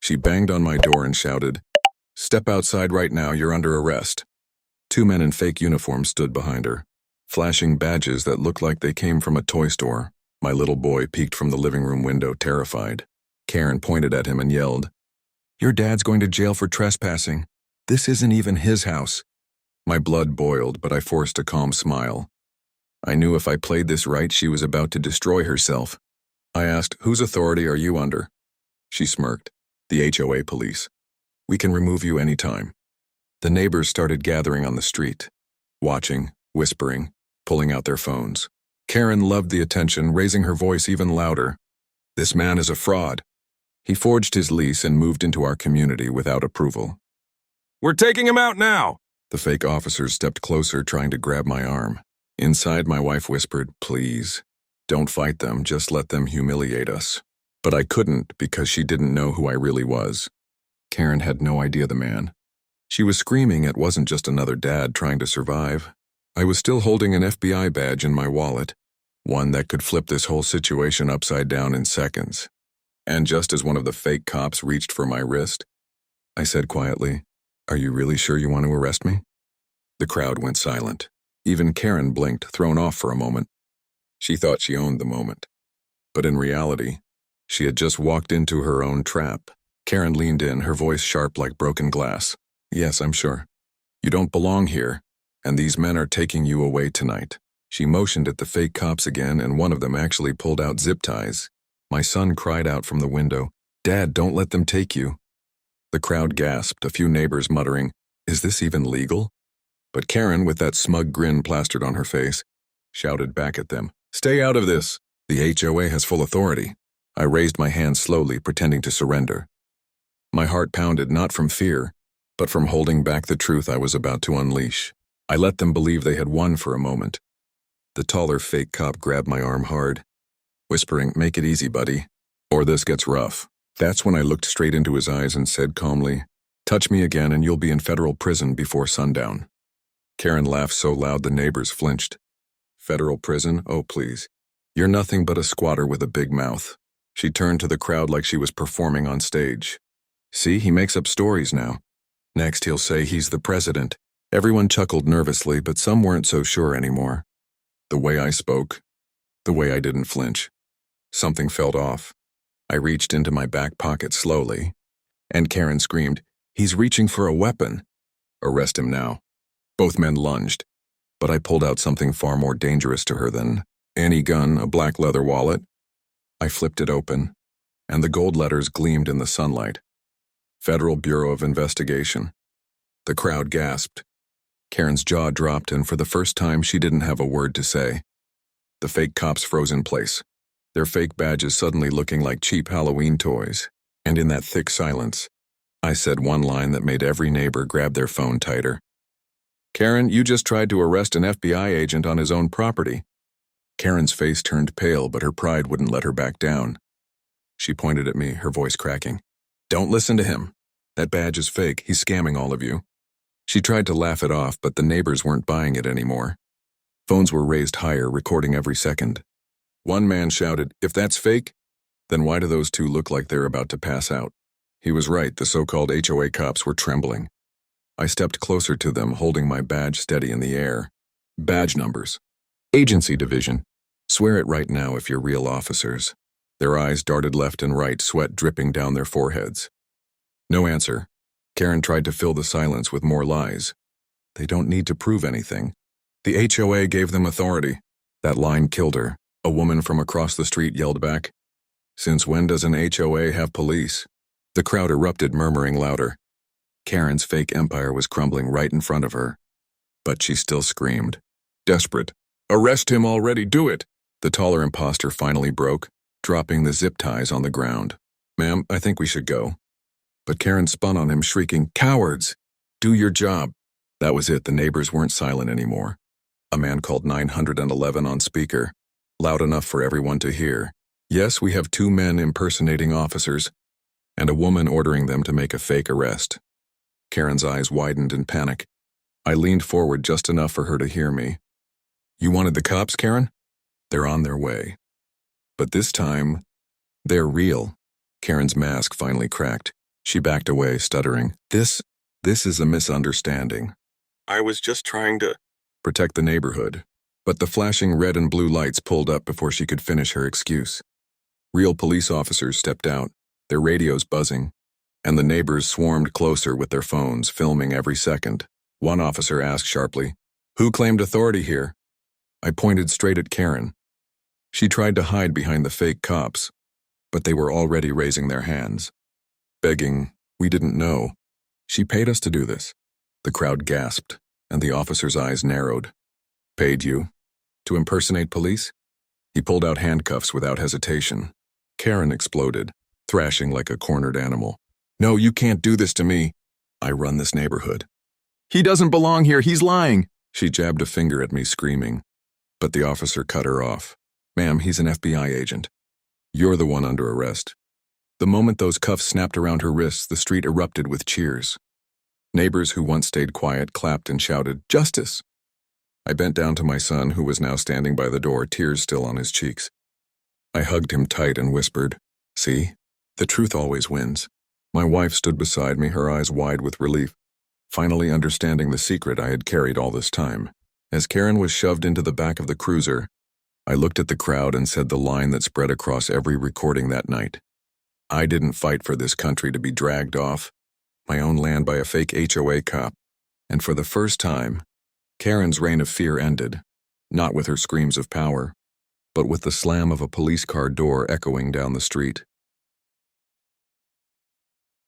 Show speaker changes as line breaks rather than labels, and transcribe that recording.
She banged on my door and shouted, "Step outside right now, you're under arrest." Two men in fake uniforms stood behind her, flashing badges that looked like they came from a toy store. My little boy peeked from the living room window, terrified. Karen pointed at him and yelled, "Your dad's going to jail for trespassing. This isn't even his house." My blood boiled, but I forced a calm smile. I knew if I played this right, she was about to destroy herself. I asked, "Whose authority are you under?" She smirked, "The HOA police. We can remove you any time." The neighbors started gathering on the street, watching, whispering, pulling out their phones. Karen loved the attention, raising her voice even louder. "This man is a fraud. He forged his lease and moved into our community without approval." "We're taking him out now!" The fake officers stepped closer, trying to grab my arm. Inside, my wife whispered, "Please, don't fight them, just let them humiliate us." But I couldn't because she didn't know who I really was. Karen had no idea the man. She was screaming it wasn't just another dad trying to survive. I was still holding an FBI badge in my wallet, one that could flip this whole situation upside down in seconds. And just as one of the fake cops reached for my wrist, I said quietly, "Are you really sure you want to arrest me?" The crowd went silent. Even Karen blinked, thrown off for a moment. She thought she owned the moment. But in reality, she had just walked into her own trap. Karen leaned in, her voice sharp like broken glass. "Yes, I'm sure. You don't belong here, and these men are taking you away tonight." She motioned at the fake cops again, and one of them actually pulled out zip ties. My son cried out from the window, "Dad, don't let them take you." The crowd gasped, a few neighbors muttering, "Is this even legal?" But Karen, with that smug grin plastered on her face, shouted back at them, "Stay out of this. The HOA has full authority." I raised my hand slowly, pretending to surrender. My heart pounded not from fear, but from holding back the truth I was about to unleash. I let them believe they had won for a moment. The taller fake cop grabbed my arm hard, whispering, "Make it easy, buddy, or this gets rough." That's when I looked straight into his eyes and said calmly, "Touch me again and you'll be in federal prison before sundown." Karen laughed so loud the neighbors flinched. "Federal prison? Oh, please. You're nothing but a squatter with a big mouth." She turned to the crowd like she was performing on stage. "See, he makes up stories now. Next he'll say he's the president." Everyone chuckled nervously, but some weren't so sure anymore. The way I spoke, the way I didn't flinch. Something felt off. I reached into my back pocket slowly, and Karen screamed, "He's reaching for a weapon. Arrest him now." Both men lunged, but I pulled out something far more dangerous to her than any gun, a black leather wallet. I flipped it open, and the gold letters gleamed in the sunlight. Federal Bureau of Investigation. The crowd gasped. Karen's jaw dropped, and for the first time she didn't have a word to say. The fake cops froze in place, their fake badges suddenly looking like cheap Halloween toys. And in that thick silence, I said one line that made every neighbor grab their phone tighter. "Karen, you just tried to arrest an FBI agent on his own property." Karen's face turned pale, but her pride wouldn't let her back down. She pointed at me, her voice cracking. "Don't listen to him. That badge is fake. He's scamming all of you." She tried to laugh it off, but the neighbors weren't buying it anymore. Phones were raised higher, recording every second. One man shouted, "If that's fake, then why do those two look like they're about to pass out?" He was right, the so-called HOA cops were trembling. I stepped closer to them, holding my badge steady in the air. Badge numbers. Agency division. Swear it right now if you're real officers. Their eyes darted left and right, sweat dripping down their foreheads. No answer. Karen tried to fill the silence with more lies. "They don't need to prove anything. The HOA gave them authority." That line killed her. A woman from across the street yelled back, "Since when does an HOA have police?" The crowd erupted, murmuring louder. Karen's fake empire was crumbling right in front of her. But she still screamed, desperate, "Arrest him already, do it!" The taller imposter finally broke, dropping the zip ties on the ground. "Ma'am, I think we should go." But Karen spun on him, shrieking, "Cowards! Do your job." That was it, the neighbors weren't silent anymore. A man called 911 on speaker, loud enough for everyone to hear. "Yes, we have 2 men impersonating officers, and a woman ordering them to make a fake arrest." Karen's eyes widened in panic. I leaned forward just enough for her to hear me. "You wanted the cops, Karen? They're on their way. But this time, they're real." Karen's mask finally cracked. She backed away, stuttering. This is a misunderstanding. I was just trying to protect the neighborhood. But the flashing red and blue lights pulled up before she could finish her excuse. Real police officers stepped out, their radios buzzing, and the neighbors swarmed closer with their phones, filming every second. One officer asked sharply, "Who claimed authority here?" I pointed straight at Karen. She tried to hide behind the fake cops, but they were already raising their hands, begging, "We didn't know. She paid us to do this." The crowd gasped, and the officer's eyes narrowed. "Paid you? To impersonate police?" He pulled out handcuffs without hesitation. Karen exploded, thrashing like a cornered animal. "No, you can't do this to me. I run this neighborhood." "He doesn't belong here, he's lying." She jabbed a finger at me, screaming. But the officer cut her off. "Ma'am, he's an FBI agent. You're the one under arrest." The moment those cuffs snapped around her wrists, the street erupted with cheers. Neighbors who once stayed quiet clapped and shouted, "Justice!" I bent down to my son, who was now standing by the door, tears still on his cheeks. I hugged him tight and whispered, "See? The truth always wins." My wife stood beside me, her eyes wide with relief, finally understanding the secret I had carried all this time. As Karen was shoved into the back of the cruiser, I looked at the crowd and said the line that spread across every recording that night. I didn't fight for this country to be dragged off my own land by a fake HOA cop. And for the first time, Karen's reign of fear ended, not with her screams of power, but with the slam of a police car door echoing down the street.